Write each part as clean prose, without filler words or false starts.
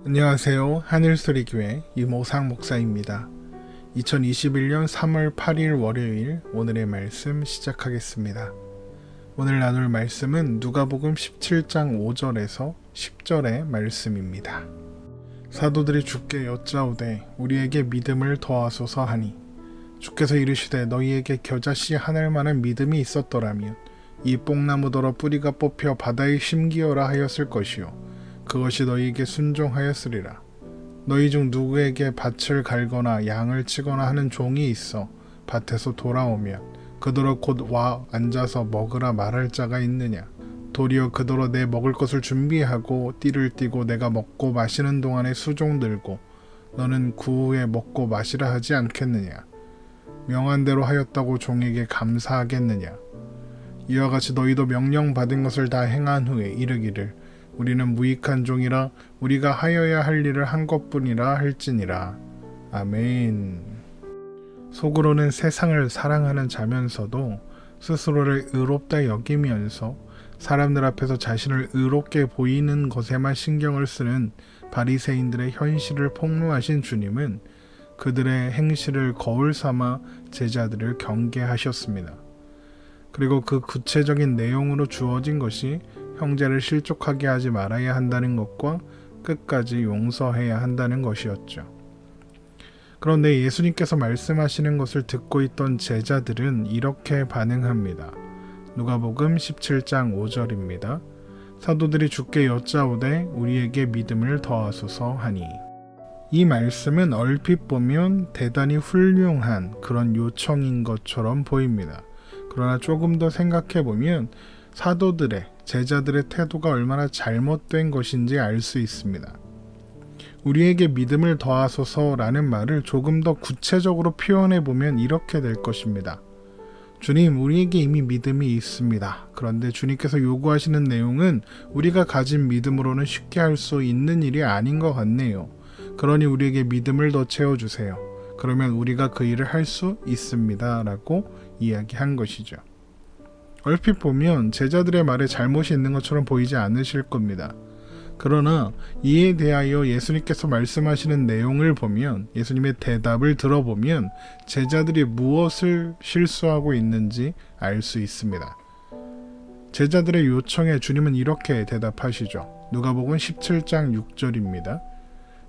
안녕하세요. 하늘소리교회 이모상 목사입니다. 2021년 3월 8일 월요일 오늘의 말씀 시작하겠습니다. 오늘 나눌 말씀은 누가복음 17장 5절에서 10절의 말씀입니다. 사도들이 주께 여짜오되 우리에게 믿음을 더하소서 하니 주께서 이르시되 너희에게 겨자씨 하늘만한 믿음이 있었더라면 이 뽕나무더러 뿌리가 뽑혀 바다에 심기어라 하였을 것이요 그것이 너희에게 순종하였으리라. 너희 중 누구에게 밭을 갈거나 양을 치거나 하는 종이 있어 밭에서 돌아오면 그더러 곧 와 앉아서 먹으라 말할 자가 있느냐. 도리어 그더러 내 먹을 것을 준비하고 띠를 띠고 내가 먹고 마시는 동안에 수종 들고 너는 그 후에 먹고 마시라 하지 않겠느냐. 명한 대로 하였다고 종에게 감사하겠느냐. 이와 같이 너희도 명령받은 것을 다 행한 후에 이르기를 우리는 무익한 종이라 우리가 하여야 할 일을 한 것뿐이라 할지니라. 아멘. 속으로는 세상을 사랑하는 자면서도 스스로를 의롭다 여기면서 사람들 앞에서 자신을 의롭게 보이는 것에만 신경을 쓰는 바리새인들의 현실을 폭로하신 주님은 그들의 행실을 거울 삼아 제자들을 경계하셨습니다. 그리고 그 구체적인 내용으로 주어진 것이 형제를 실족하게 하지 말아야 한다는 것과 끝까지 용서해야 한다는 것이었죠. 그런데 예수님께서 말씀하시는 것을 듣고 있던 제자들은 이렇게 반응합니다. 누가복음 17장 5절입니다. 사도들이 주께 여짜오되 우리에게 믿음을 더하소서 하니. 이 말씀은 얼핏 보면 대단히 훌륭한 그런 요청인 것처럼 보입니다. 그러나 조금 더 생각해보면 사도들의, 제자들의 태도가 얼마나 잘못된 것인지 알 수 있습니다. 우리에게 믿음을 더하소서라는 말을 조금 더 구체적으로 표현해보면 이렇게 될 것입니다. 주님, 우리에게 이미 믿음이 있습니다. 그런데 주님께서 요구하시는 내용은 우리가 가진 믿음으로는 쉽게 할 수 있는 일이 아닌 것 같네요. 그러니 우리에게 믿음을 더 채워주세요. 그러면 우리가 그 일을 할 수 있습니다. 라고 이야기한 것이죠. 얼핏 보면 제자들의 말에 잘못이 있는 것처럼 보이지 않으실 겁니다. 그러나 이에 대하여 예수님께서 말씀하시는 내용을 보면, 예수님의 대답을 들어보면 제자들이 무엇을 실수하고 있는지 알 수 있습니다. 제자들의 요청에 주님은 이렇게 대답하시죠. 누가복음 17장 6절입니다.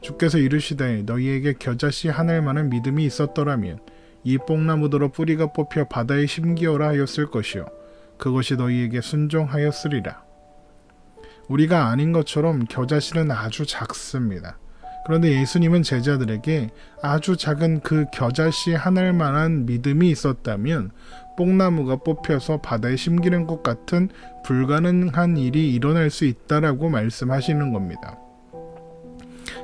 주께서 이르시되 너희에게 겨자씨 하늘만한 믿음이 있었더라면 이 뽕나무더러 뿌리가 뽑혀 바다에 심기어라 하였을 것이요 그것이 너희에게 순종하였으리라. 우리가 아닌 것처럼 겨자씨는 아주 작습니다. 그런데 예수님은 제자들에게 아주 작은 그 겨자씨 하늘만한 믿음이 있었다면 뽕나무가 뽑혀서 바다에 심기는 것 같은 불가능한 일이 일어날 수 있다라고 말씀하시는 겁니다.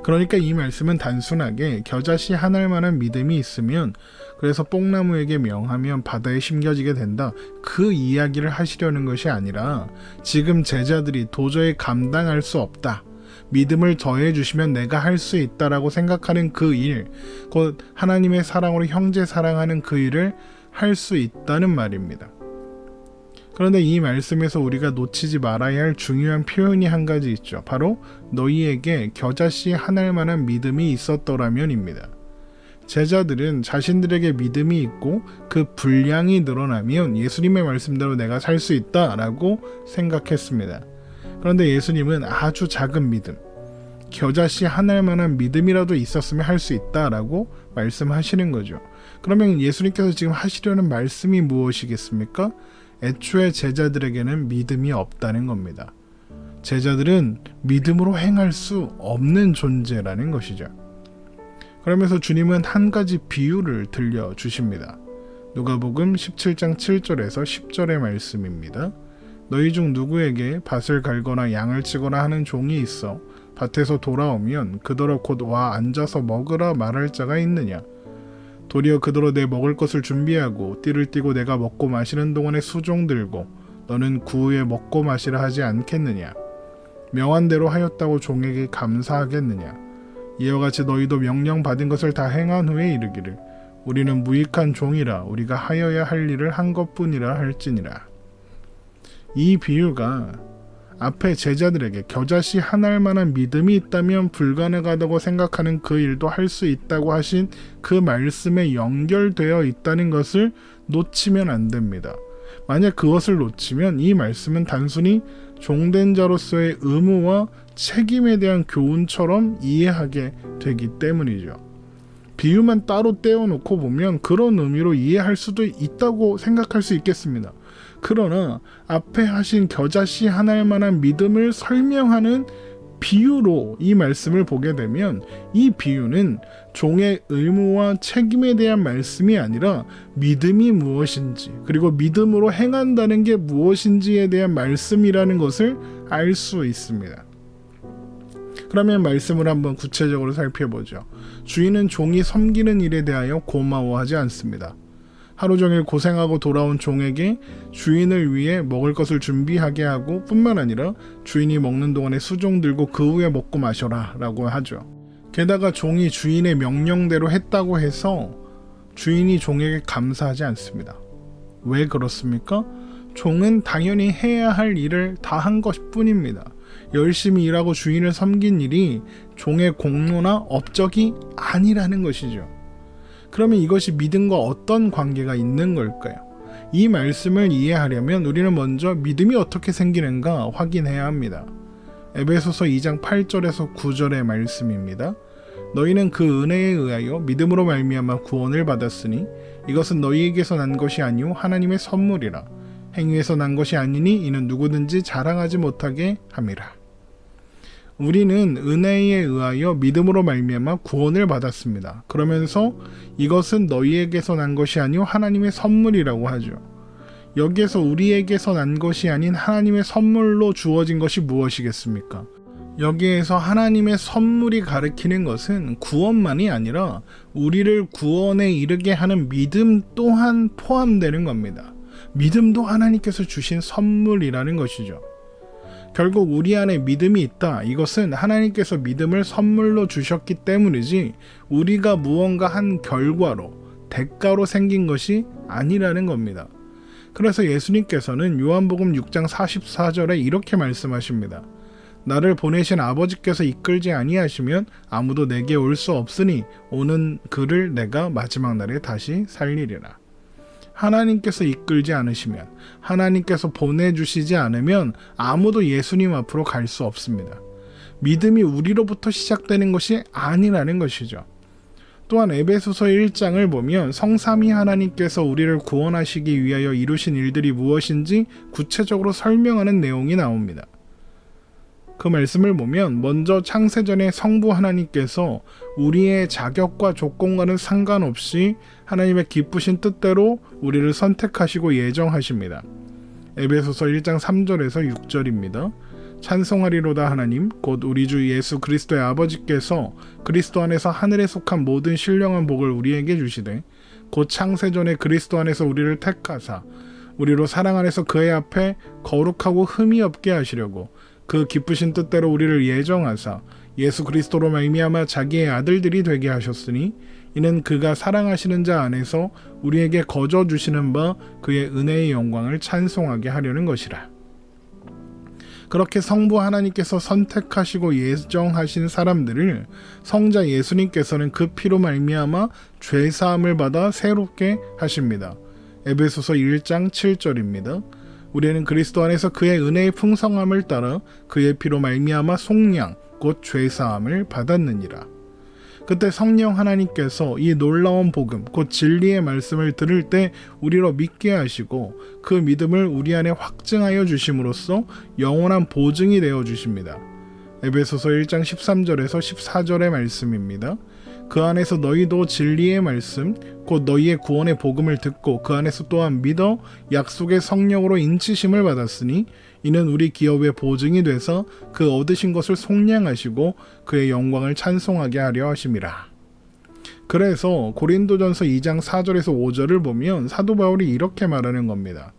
그러니까 이 말씀은 단순하게 겨자씨 하늘만한 믿음이 있으면 그래서 뽕나무에게 명하면 바다에 심겨지게 된다, 그 이야기를 하시려는 것이 아니라 지금 제자들이 도저히 감당할 수 없다, 믿음을 더해 주시면 내가 할 수 있다라고 생각하는 그 일, 곧 하나님의 사랑으로 형제 사랑하는 그 일을 할 수 있다는 말입니다. 그런데 이 말씀에서 우리가 놓치지 말아야 할 중요한 표현이 한 가지 있죠. 바로 너희에게 겨자씨 하늘만한 믿음이 있었더라면입니다. 제자들은 자신들에게 믿음이 있고 그 분량이 늘어나면 예수님의 말씀대로 내가 살 수 있다라고 생각했습니다. 그런데 예수님은 아주 작은 믿음, 겨자씨 하늘만한 믿음이라도 있었으면 할 수 있다라고 말씀하시는 거죠. 그러면 예수님께서 지금 하시려는 말씀이 무엇이겠습니까? 애초에 제자들에게는 믿음이 없다는 겁니다. 제자들은 믿음으로 행할 수 없는 존재라는 것이죠. 그러면서 주님은 한 가지 비유를 들려주십니다. 누가복음 17장 7절에서 10절의 말씀입니다. 너희 중 누구에게 밭을 갈거나 양을 치거나 하는 종이 있어 밭에서 돌아오면 그더러 곧 와 앉아서 먹으라 말할 자가 있느냐. 도리어 그더러 내 먹을 것을 준비하고 띠를 띠고 내가 먹고 마시는 동안에 수종 들고 너는 그 후에 먹고 마시라 하지 않겠느냐. 명한 대로 하였다고 종에게 감사하겠느냐. 이와 같이 너희도 명령받은 것을 다 행한 후에 이르기를 우리는 무익한 종이라 우리가 하여야 할 일을 한 것뿐이라 할지니라. 이 비유가 앞에 제자들에게 겨자씨 하나할 만한 믿음이 있다면 불가능하다고 생각하는 그 일도 할 수 있다고 하신 그 말씀에 연결되어 있다는 것을 놓치면 안 됩니다. 만약 그것을 놓치면 이 말씀은 단순히 종된 자로서의 의무와 책임에 대한 교훈처럼 이해하게 되기 때문이죠. 비유만 따로 떼어놓고 보면 그런 의미로 이해할 수도 있다고 생각할 수 있겠습니다. 그러나 앞에 하신 겨자씨 하나할 만한 믿음을 설명하는 비유로 이 말씀을 보게 되면 이 비유는 종의 의무와 책임에 대한 말씀이 아니라 믿음이 무엇인지 그리고 믿음으로 행한다는 게 무엇인지에 대한 말씀이라는 것을 알 수 있습니다. 그러면 말씀을 한번 구체적으로 살펴보죠. 주인은 종이 섬기는 일에 대하여 고마워하지 않습니다. 하루 종일 고생하고 돌아온 종에게 주인을 위해 먹을 것을 준비하게 하고 뿐만 아니라 주인이 먹는 동안에 수종 들고 그 후에 먹고 마셔라 라고 하죠. 게다가 종이 주인의 명령대로 했다고 해서 주인이 종에게 감사하지 않습니다. 왜 그렇습니까? 종은 당연히 해야 할 일을 다 한 것뿐입니다. 열심히 일하고 주인을 섬긴 일이 종의 공로나 업적이 아니라는 것이죠. 그러면 이것이 믿음과 어떤 관계가 있는 걸까요? 이 말씀을 이해하려면 우리는 먼저 믿음이 어떻게 생기는가 확인해야 합니다. 에베소서 2장 8절에서 9절의 말씀입니다. 너희는 그 은혜에 의하여 믿음으로 말미암아 구원을 받았으니 이것은 너희에게서 난 것이 아니요 하나님의 선물이라. 행위에서 난 것이 아니니 이는 누구든지 자랑하지 못하게 함이라. 우리는 은혜에 의하여 믿음으로 말미암아 구원을 받았습니다. 그러면서 이것은 너희에게서 난 것이 아니요 하나님의 선물이라고 하죠. 여기에서 우리에게서 난 것이 아닌 하나님의 선물로 주어진 것이 무엇이겠습니까? 여기에서 하나님의 선물이 가리키는 것은 구원만이 아니라 우리를 구원에 이르게 하는 믿음 또한 포함되는 겁니다. 믿음도 하나님께서 주신 선물이라는 것이죠. 결국 우리 안에 믿음이 있다. 이것은 하나님께서 믿음을 선물로 주셨기 때문이지 우리가 무언가 한 결과로 대가로 생긴 것이 아니라는 겁니다. 그래서 예수님께서는 요한복음 6장 44절에 이렇게 말씀하십니다. 나를 보내신 아버지께서 이끌지 아니하시면 아무도 내게 올 수 없으니 오는 그를 내가 마지막 날에 다시 살리리라. 하나님께서 이끌지 않으시면, 하나님께서 보내주시지 않으면 아무도 예수님 앞으로 갈 수 없습니다. 믿음이 우리로부터 시작되는 것이 아니라는 것이죠. 또한 에베소서 1장을 보면 성삼위 하나님께서 우리를 구원하시기 위하여 이루신 일들이 무엇인지 구체적으로 설명하는 내용이 나옵니다. 그 말씀을 보면 먼저 창세전에 성부 하나님께서 우리의 자격과 조건과는 상관없이 하나님의 기쁘신 뜻대로 우리를 선택하시고 예정하십니다. 에베소서 1장 3절에서 6절입니다. 찬송하리로다 하나님 곧 우리 주 예수 그리스도의 아버지께서 그리스도 안에서 하늘에 속한 모든 신령한 복을 우리에게 주시되 곧 창세전에 그리스도 안에서 우리를 택하사 우리로 사랑 안에서 그의 앞에 거룩하고 흠이 없게 하시려고 그 기쁘신 뜻대로 우리를 예정하사 예수 그리스도로 말미암아 자기의 아들들이 되게 하셨으니 이는 그가 사랑하시는 자 안에서 우리에게 거저 주시는 바 그의 은혜의 영광을 찬송하게 하려는 것이라. 그렇게 성부 하나님께서 선택하시고 예정하신 사람들을 성자 예수님께서는 그 피로 말미암아 죄 사함을 받아 새롭게 하십니다. 에베소서 1장 7절입니다. 우리는 그리스도 안에서 그의 은혜의 풍성함을 따라 그의 피로 말미암아 속량 곧 죄사함을 받았느니라. 그때 성령 하나님께서 이 놀라운 복음 곧 진리의 말씀을 들을 때 우리로 믿게 하시고 그 믿음을 우리 안에 확증하여 주심으로써 영원한 보증이 되어 주십니다. 에베소서 1장 13절에서 14절의 말씀입니다. 그 안에서 너희도 진리의 말씀 곧 너희의 구원의 복음을 듣고 그 안에서 또한 믿어 약속의 성령으로 인치심을 받았으니 이는 우리 기업의 보증이 돼서 그 얻으신 것을 속량하시고 그의 영광을 찬송하게 하려 하심이라. 그래서 고린도전서 2장 4절에서 5절을 보면 사도 바울이 이렇게 말하는 겁니다.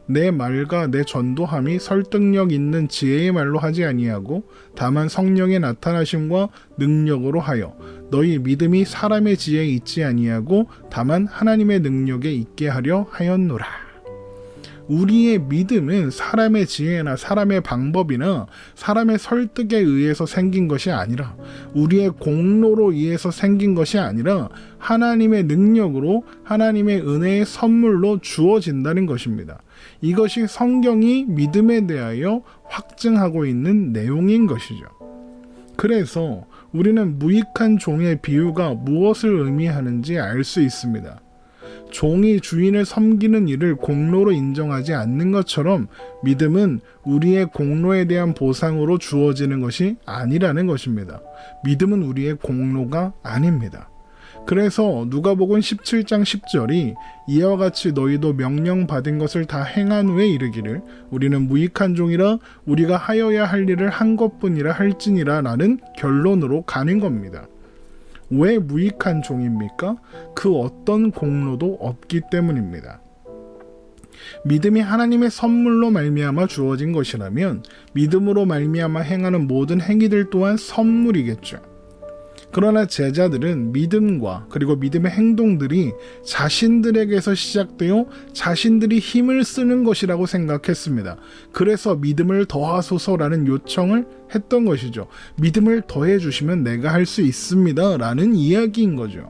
내 말과 내 전도함이 설득력 있는 지혜의 말로 하지 아니하고 다만 성령의 나타나심과 능력으로 하여 너희 믿음이 사람의 지혜에 있지 아니하고 다만 하나님의 능력에 있게 하려 하였노라. 우리의 믿음은 사람의 지혜나 사람의 방법이나 사람의 설득에 의해서 생긴 것이 아니라, 우리의 공로로 의해서 생긴 것이 아니라 하나님의 능력으로, 하나님의 은혜의 선물로 주어진다는 것입니다. 이것이 성경이 믿음에 대하여 확증하고 있는 내용인 것이죠. 그래서 우리는 무익한 종의 비유가 무엇을 의미하는지 알 수 있습니다. 종이 주인을 섬기는 일을 공로로 인정하지 않는 것처럼 믿음은 우리의 공로에 대한 보상으로 주어지는 것이 아니라는 것입니다. 믿음은 우리의 공로가 아닙니다. 그래서 누가복음 17장 10절이 이와 같이 너희도 명령받은 것을 다 행한 후에 이르기를 우리는 무익한 종이라 우리가 하여야 할 일을 한 것뿐이라 할지니라 라는 결론으로 가는 겁니다. 왜 무익한 종입니까? 그 어떤 공로도 없기 때문입니다. 믿음이 하나님의 선물로 말미암아 주어진 것이라면 믿음으로 말미암아 행하는 모든 행위들 또한 선물이겠죠. 그러나 제자들은 믿음과 그리고 믿음의 행동들이 자신들에게서 시작되어 자신들이 힘을 쓰는 것이라고 생각했습니다. 그래서 믿음을 더하소서라는 요청을 했던 것이죠. 믿음을 더해 주시면 내가 할 수 있습니다 라는 이야기인 거죠.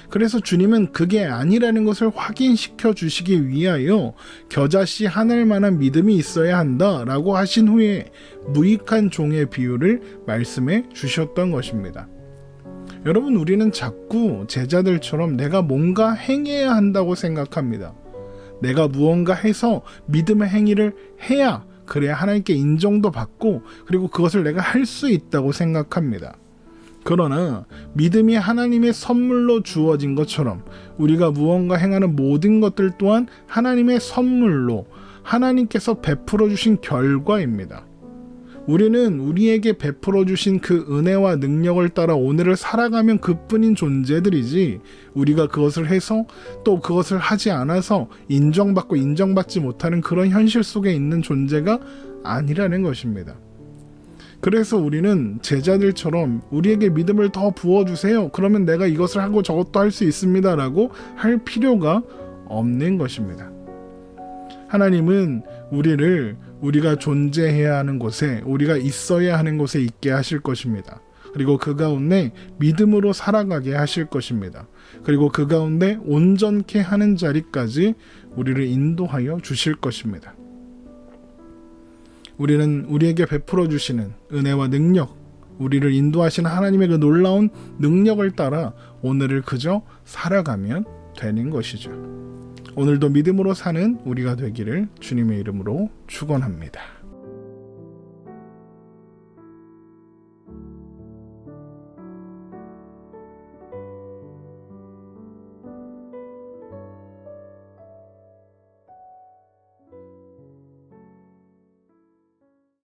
그래서 주님은 그게 아니라는 것을 확인시켜 주시기 위하여 겨자씨 하늘만한 믿음이 있어야 한다라고 하신 후에 무익한 종의 비유를 말씀해 주셨던 것입니다. 여러분, 우리는 자꾸 제자들처럼 내가 뭔가 행해야 한다고 생각합니다. 내가 무언가 해서 믿음의 행위를 해야 그래야 하나님께 인정도 받고 그리고 그것을 내가 할 수 있다고 생각합니다. 그러나 믿음이 하나님의 선물로 주어진 것처럼 우리가 무언가 행하는 모든 것들 또한 하나님의 선물로 하나님께서 베풀어 주신 결과입니다. 우리는 우리에게 베풀어 주신 그 은혜와 능력을 따라 오늘을 살아가면 그뿐인 존재들이지, 우리가 그것을 해서 또 그것을 하지 않아서 인정받고 인정받지 못하는 그런 현실 속에 있는 존재가 아니라는 것입니다. 그래서 우리는 제자들처럼 우리에게 믿음을 더 부어주세요, 그러면 내가 이것을 하고 저것도 할 수 있습니다 라고 할 필요가 없는 것입니다. 하나님은 우리를 우리가 존재해야 하는 곳에, 우리가 있어야 하는 곳에 있게 하실 것입니다. 그리고 그 가운데 믿음으로 살아가게 하실 것입니다. 그리고 그 가운데 온전케 하는 자리까지 우리를 인도하여 주실 것입니다. 우리는 우리에게 베풀어 주시는 은혜와 능력, 우리를 인도하시는 하나님의 그 놀라운 능력을 따라 오늘을 그저 살아가면 되는 것이죠. 오늘도 믿음으로 사는 우리가 되기를 주님의 이름으로 축원합니다.